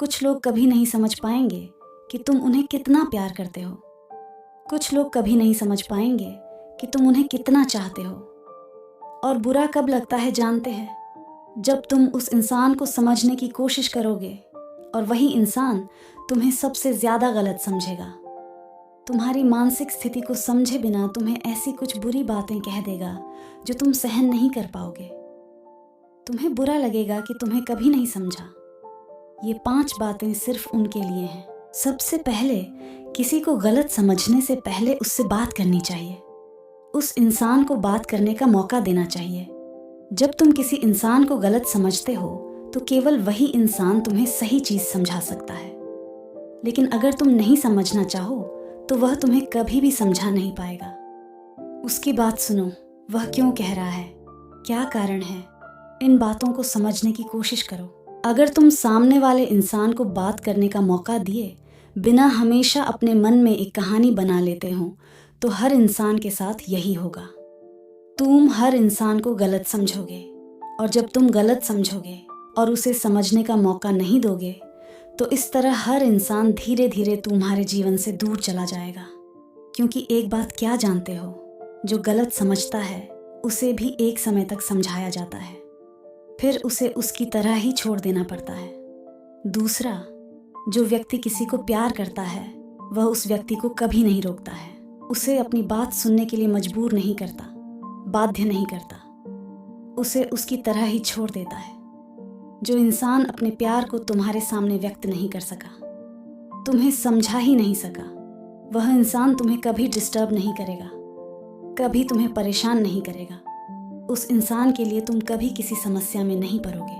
कुछ लोग कभी नहीं समझ पाएंगे कि तुम उन्हें कितना प्यार करते हो। कुछ लोग कभी नहीं समझ पाएंगे कि तुम उन्हें कितना चाहते हो। और बुरा कब लगता है जानते हैं? जब तुम उस इंसान को समझने की कोशिश करोगे और वही इंसान तुम्हें सबसे ज्यादा गलत समझेगा। तुम्हारी मानसिक स्थिति को समझे बिना तुम्हें ऐसी कुछ बुरी बातें कह देगा जो तुम सहन नहीं कर पाओगे। तुम्हें बुरा लगेगा कि तुम्हें कभी नहीं समझा। ये 5 बातें सिर्फ उनके लिए हैं। सबसे पहले, किसी को गलत समझने से पहले उससे बात करनी चाहिए। उस इंसान को बात करने का मौका देना चाहिए। जब तुम किसी इंसान को गलत समझते हो तो केवल वही इंसान तुम्हें सही चीज समझा सकता है। लेकिन अगर तुम नहीं समझना चाहो तो वह तुम्हें कभी भी समझा नहीं पाएगा। उसकी बात सुनो, वह क्यों कह रहा है, क्या कारण है, इन बातों को समझने की कोशिश करो। अगर तुम सामने वाले इंसान को बात करने का मौका दिए बिना हमेशा अपने मन में एक कहानी बना लेते हो तो हर इंसान के साथ यही होगा। तुम हर इंसान को गलत समझोगे और जब तुम गलत समझोगे और उसे समझने का मौका नहीं दोगे तो इस तरह हर इंसान धीरे धीरे तुम्हारे जीवन से दूर चला जाएगा। क्योंकि एक बात क्या जानते हो, जो गलत समझता है उसे भी एक समय तक समझाया जाता है, फिर उसे उसकी तरह ही छोड़ देना पड़ता है। दूसरा, जो व्यक्ति किसी को प्यार करता है वह उस व्यक्ति को कभी नहीं रोकता है, उसे अपनी बात सुनने के लिए मजबूर नहीं करता, बाध्य नहीं करता, उसे उसकी तरह ही छोड़ देता है। जो इंसान अपने प्यार को तुम्हारे सामने व्यक्त नहीं कर सका, तुम्हें समझा ही नहीं सका, वह इंसान तुम्हें कभी डिस्टर्ब नहीं करेगा, कभी तुम्हें परेशान नहीं करेगा। उस इंसान के लिए तुम कभी किसी समस्या में नहीं पड़ोगे,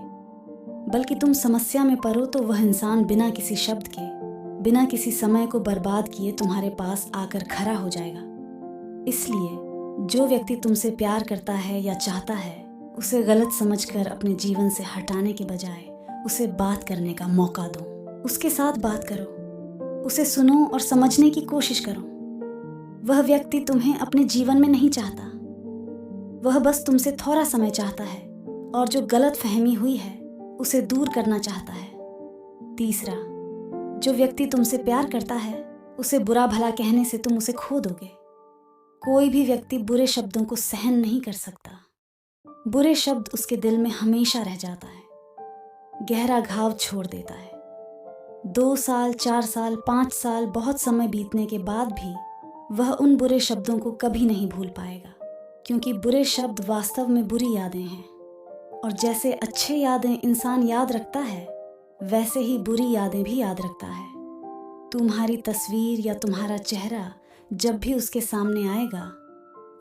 बल्कि तुम समस्या में पड़ो तो वह इंसान बिना किसी शब्द के, बिना किसी समय को बर्बाद किए तुम्हारे पास आकर खड़ा हो जाएगा। इसलिए जो व्यक्ति तुमसे प्यार करता है या चाहता है उसे गलत समझकर अपने जीवन से हटाने के बजाय उसे बात करने का मौका दो। उसके साथ बात करो, उसे सुनो और समझने की कोशिश करो। वह व्यक्ति तुम्हें अपने जीवन में नहीं चाहता, वह बस तुमसे थोड़ा समय चाहता है और जो गलत फहमी हुई है उसे दूर करना चाहता है। तीसरा, जो व्यक्ति तुमसे प्यार करता है उसे बुरा भला कहने से तुम उसे खो दोगे। कोई भी व्यक्ति बुरे शब्दों को सहन नहीं कर सकता। बुरे शब्द उसके दिल में हमेशा रह जाता है, गहरा घाव छोड़ देता है। 2 साल, 4 साल, 5 साल, बहुत समय बीतने के बाद भी वह उन बुरे शब्दों को कभी नहीं भूल पाएगा, क्योंकि बुरे शब्द वास्तव में बुरी यादें हैं। और जैसे अच्छे यादें इंसान याद रखता है वैसे ही बुरी यादें भी याद रखता है। तुम्हारी तस्वीर या तुम्हारा चेहरा जब भी उसके सामने आएगा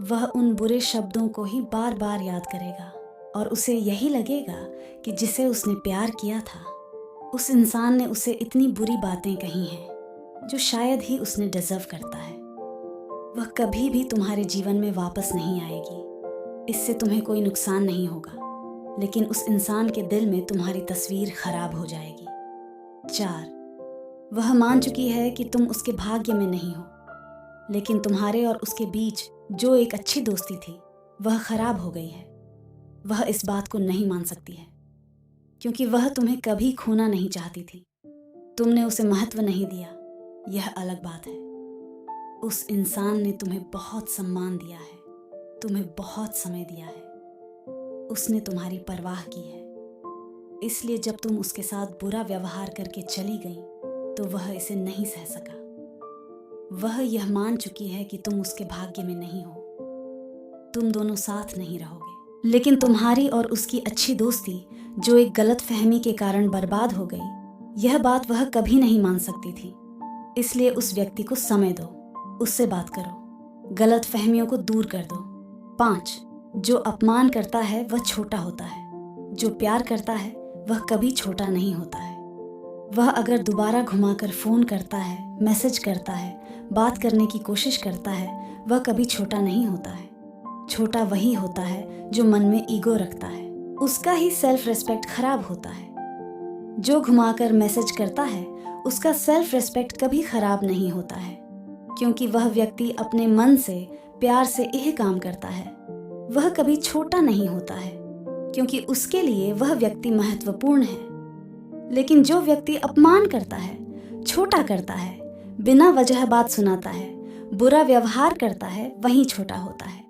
वह उन बुरे शब्दों को ही बार बार याद करेगा और उसे यही लगेगा कि जिसे उसने प्यार किया था उस इंसान ने उसे इतनी बुरी बातें कही हैं जो शायद ही उसने डिजर्व करता है। वह कभी भी तुम्हारे जीवन में वापस नहीं आएगी। इससे तुम्हें कोई नुकसान नहीं होगा, लेकिन उस इंसान के दिल में तुम्हारी तस्वीर खराब हो जाएगी। 4, वह मान चुकी है कि तुम उसके भाग्य में नहीं हो, लेकिन तुम्हारे और उसके बीच जो एक अच्छी दोस्ती थी वह खराब हो गई है। वह इस बात को नहीं मान सकती है, क्योंकि वह तुम्हें कभी खोना नहीं चाहती थी। तुमने उसे महत्व नहीं दिया, यह अलग बात है। उस इंसान ने तुम्हें बहुत सम्मान दिया है, तुम्हें बहुत समय दिया है, उसने तुम्हारी परवाह की है। इसलिए जब तुम उसके साथ बुरा व्यवहार करके चली गई तो वह इसे नहीं सह सका। वह यह मान चुकी है कि तुम उसके भाग्य में नहीं हो, तुम दोनों साथ नहीं रहोगे। लेकिन तुम्हारी और उसकी अच्छी दोस्ती जो एक गलत फहमी के कारण बर्बाद हो गई, यह बात वह कभी नहीं मान सकती थी। इसलिए उस व्यक्ति को समय दो, उससे बात करो, गलत फहमियों को दूर कर दो। 5, जो अपमान करता है वह छोटा होता है, जो प्यार करता है वह कभी छोटा नहीं होता है। वह अगर दोबारा घुमाकर फोन करता है, मैसेज करता है, बात करने की कोशिश करता है, वह कभी छोटा नहीं होता है। छोटा वही होता है जो मन में ईगो रखता है, उसका ही सेल्फ रेस्पेक्ट खराब होता है। जो घुमाकर मैसेज करता है उसका सेल्फ रेस्पेक्ट कभी खराब नहीं होता है, क्योंकि वह व्यक्ति अपने मन से प्यार से यह काम करता है। वह कभी छोटा नहीं होता है, क्योंकि उसके लिए वह व्यक्ति महत्वपूर्ण है। लेकिन जो व्यक्ति अपमान करता है, छोटा करता है, बिना वजह बात सुनाता है, बुरा व्यवहार करता है, वही छोटा होता है।